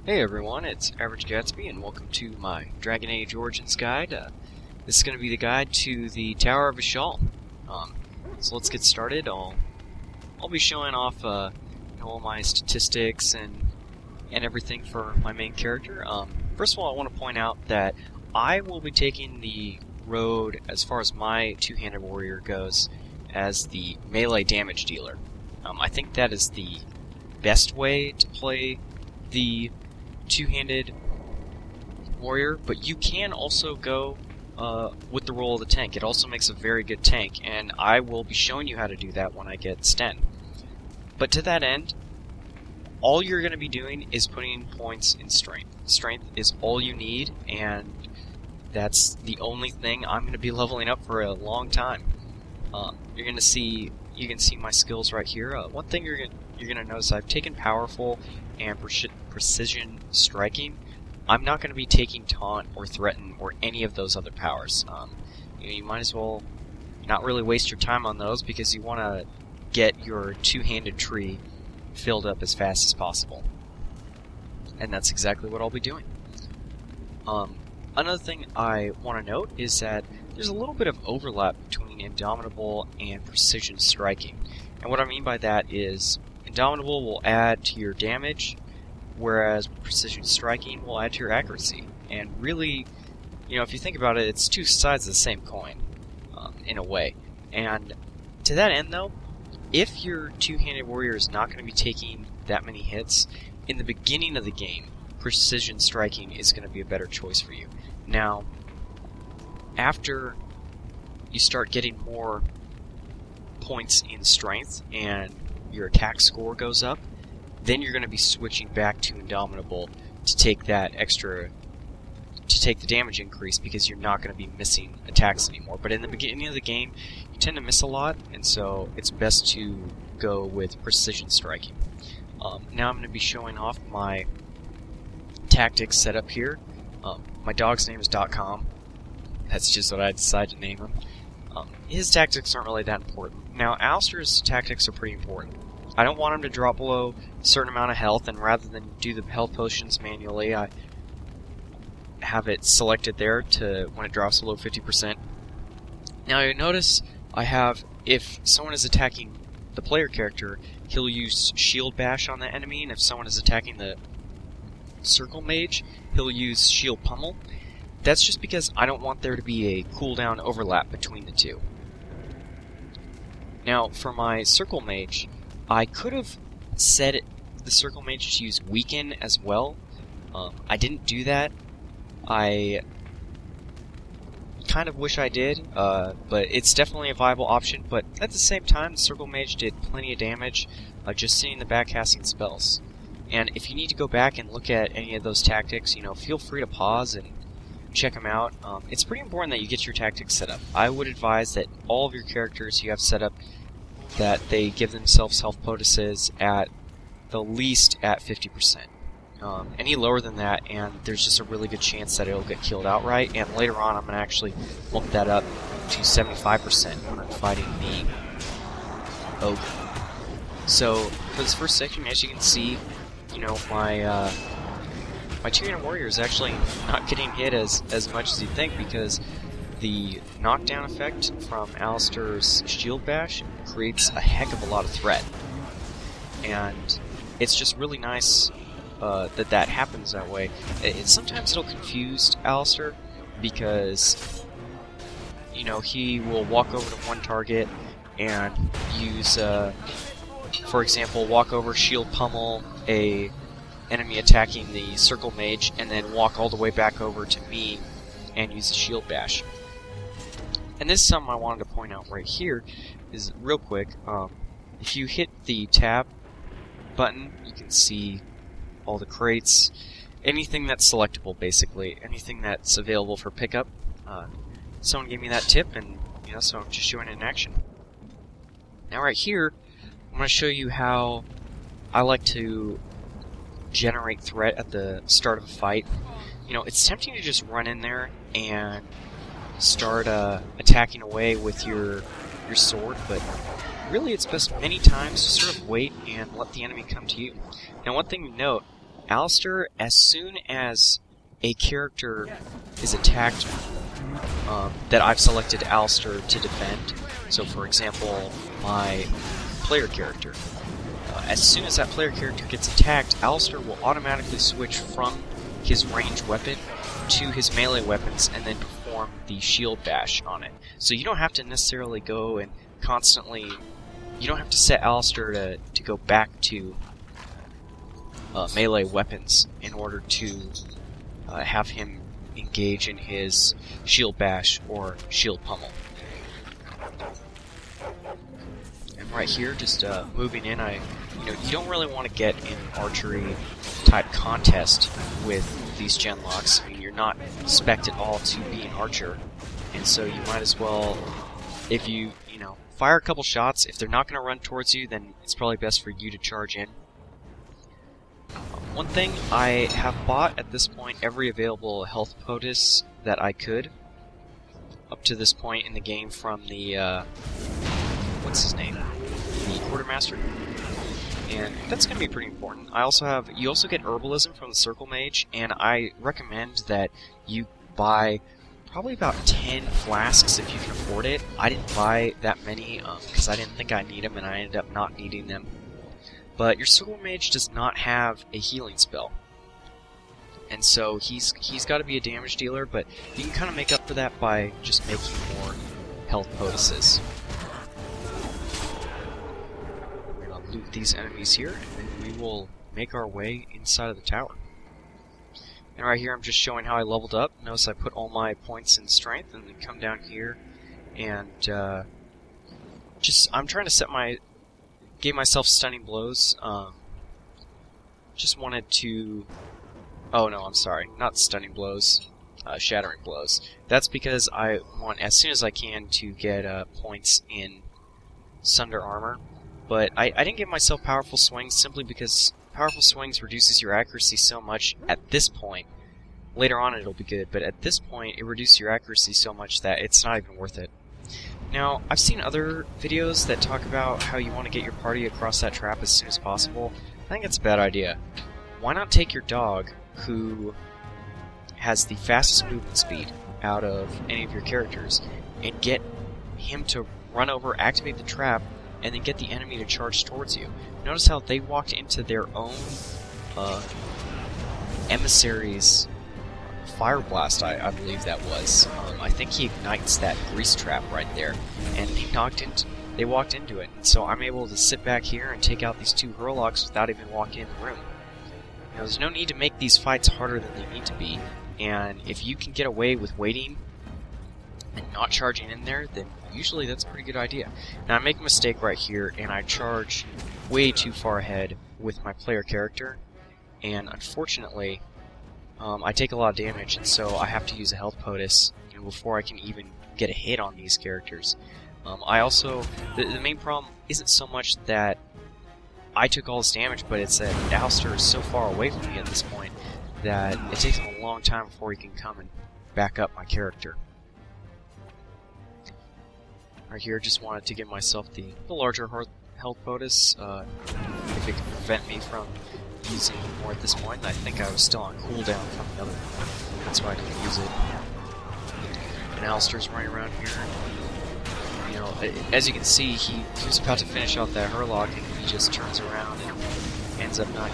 Hey everyone, it's Average Gatsby, and welcome to my Dragon Age Origins guide. This is going to be the guide to the Tower of Ishal. So let's get started. I'll be showing off all my statistics and everything for my main character. First of all, I want to point out that I will be taking the road, as far as my two-handed warrior goes, as the melee damage dealer. I think that is the best way to play the two-handed warrior, but you can also go with the role of the tank. It also makes a very good tank, and I will be showing you how to do that when I get Sten. But to that end, all you're going to be doing is putting points in strength. Strength is all you need, and that's the only thing I'm going to be leveling up for a long time. You can see my skills right here. One thing you're going to notice, I've taken powerful and precision striking. I'm not going to be taking taunt or threaten or any of those other powers. You might as well not really waste your time on those, because you want to get your two-handed tree filled up as fast as possible. And that's exactly what I'll be doing. Another thing I want to note is that there's a little bit of overlap between Indomitable and precision striking. And what I mean by that is Indomitable will add to your damage, whereas precision striking will add to your accuracy. And really, if you think about it, it's two sides of the same coin, in a way. And to that end, though, if your two-handed warrior is not going to be taking that many hits, in the beginning of the game, precision striking is going to be a better choice for you. Now, after you start getting more points in strength and your attack score goes up, then you're going to be switching back to Indomitable to take that to take the damage increase, because you're not going to be missing attacks anymore. But in the beginning of the game, you tend to miss a lot, and so it's best to go with precision striking. Now I'm going to be showing off my tactics set up here. My dog's name is .com. That's just what I decided to name him. His tactics aren't really that important. Now, Alistair's tactics are pretty important. I don't want him to drop below a certain amount of health, and rather than do the health potions manually, I have it selected there to when it drops below 50%. Now you notice I have, if someone is attacking the player character, he'll use Shield Bash on the enemy, and if someone is attacking the Circle Mage, he'll use Shield Pummel. That's just because I don't want there to be a cooldown overlap between the two. Now, for my Circle Mage, I could have set the Circle Mage to use Weaken as well. I didn't do that. I kind of wish I did, but it's definitely a viable option. But at the same time, the Circle Mage did plenty of damage just sitting in the back casting spells. And if you need to go back and look at any of those tactics, feel free to pause and check them out. It's pretty important that you get your tactics set up. I would advise that all of your characters you have set up, that they give themselves health potuses at the least at 50%. Any lower than that, and there's just a really good chance that it'll get killed outright. And later on, I'm going to actually bump that up to 75% when I'm fighting the Ogre. So, for this first section, as you can see, my two-handed warrior is actually not getting hit as much as you'd think, because the knockdown effect from Alistair's Shield Bash creates a heck of a lot of threat. And it's just really nice that happens that way. Sometimes it'll confuse Alistair, because he will walk over to one target and use, for example, walk over, Shield Pummel a enemy attacking the Circle Mage, and then walk all the way back over to me and use the Shield Bash. And this is something I wanted to point out right here, is real quick, if you hit the tab button, you can see all the crates, anything that's selectable, basically, anything that's available for pickup. Someone gave me that tip, and so I'm just showing it in action. Now right here, I'm going to show you how I like to generate threat at the start of a fight. It's tempting to just run in there and start attacking away with your sword, but really it's best many times to sort of wait and let the enemy come to you. Now, one thing to note, Alistair, as soon as a character is attacked that I've selected Alistair to defend, so for example, my player character, as soon as that player character gets attacked, Alistair will automatically switch from his ranged weapon to his melee weapons and then perform the shield bash on it. So you don't have to necessarily go and constantly, you don't have to set Alistair to go back to melee weapons in order to have him engage in his shield bash or shield pummel. And right here, just moving in, you don't really want to get in archery type contest with these genlocks. I mean, you're not spec'd at all to be an archer, and so you might as well, if you fire a couple shots. If they're not going to run towards you, then it's probably best for you to charge in. One thing, I have bought at this point every available health potus that I could up to this point in the game from the what's his name? The quartermaster. And that's going to be pretty important. You also get herbalism from the Circle Mage, and I recommend that you buy probably about 10 flasks if you can afford it. I didn't buy that many because I didn't think I need them, and I ended up not needing them. But your Circle Mage does not have a healing spell, and so he's got to be a damage dealer, but you can kind of make up for that by just making more health potuses. We're going to loot these enemies here, and then we will make our way inside of the tower. And right here I'm just showing how I leveled up. Notice I put all my points in strength, and then come down here, and I'm trying to gave myself stunning blows. Just wanted to... Oh no, I'm sorry. Not stunning blows. Shattering blows. That's because I want, as soon as I can, to get points in Sunder Armor. But I didn't give myself powerful swings simply because powerful swings reduces your accuracy so much at this point. Later on it'll be good, but at this point it reduces your accuracy so much that it's not even worth it. Now, I've seen other videos that talk about how you want to get your party across that trap as soon as possible. I think it's a bad idea. Why not take your dog, who has the fastest movement speed out of any of your characters, and get him to run over, activate the trap, and then get the enemy to charge towards you. Notice how they walked into their own emissary's fire blast, I believe that was. I think he ignites that grease trap right there, and they walked into it. And so I'm able to sit back here and take out these two Hurlocks without even walking in the room. There's no need to make these fights harder than they need to be, and if you can get away with waiting and not charging in there, then usually that's a pretty good idea. Now I make a mistake right here, and I charge way too far ahead with my player character, and unfortunately I take a lot of damage, and so I have to use a health potus before I can even get a hit on these characters. The main problem isn't so much that I took all this damage, but it's that Alistair is so far away from me at this point that it takes him a long time before he can come and back up my character. Right here, just wanted to give myself the larger health potus, if it can prevent me from using more at this point. I think I was still on cooldown from the other one. That's why I didn't use it. And Alistair's running around here. As you can see, he was about to finish off that Hurlock, and he just turns around and ends up not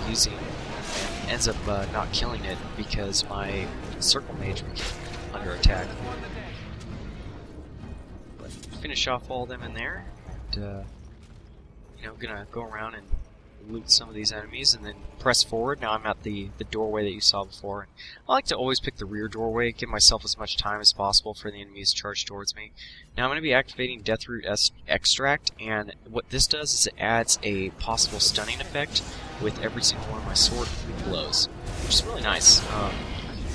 killing it because my Circle Mage became under attack. But finish off all of them in there, and gonna go around and loot some of these enemies and then press forward. Now I'm at the doorway that you saw before. I like to always pick the rear doorway, give myself as much time as possible for the enemies to charge towards me. Now I'm going to be activating Deathroot Extract, and what this does is it adds a possible stunning effect with every single one of my sword blows, which is really nice.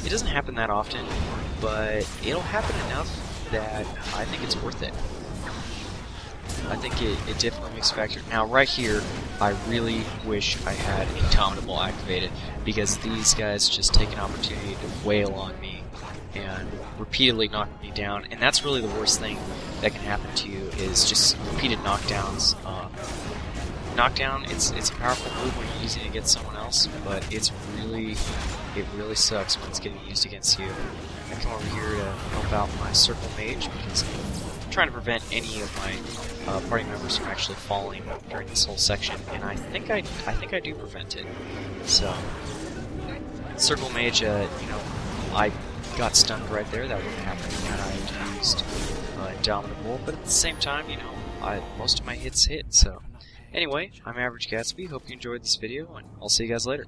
It doesn't happen that often, but it'll happen enough that I think it's worth it. I think it definitely makes a factor. Now, right here, I really wish I had Indomitable activated, because these guys just take an opportunity to wail on me and repeatedly knock me down, and that's really the worst thing that can happen to you, is just repeated knockdowns. Knockdown, it's a powerful move when you're using it against someone else, else, but it really sucks when it's getting used against you. I come over here to help out my circle mage because I'm trying to prevent any of my party members from actually falling during this whole section, and I think I do prevent it. So, circle mage, I got stunned right there. That wouldn't happen had I used Indomitable, but at the same time, most of my hits hit. So, anyway, I'm Average Gatsby. Hope you enjoyed this video, and I'll see you guys later.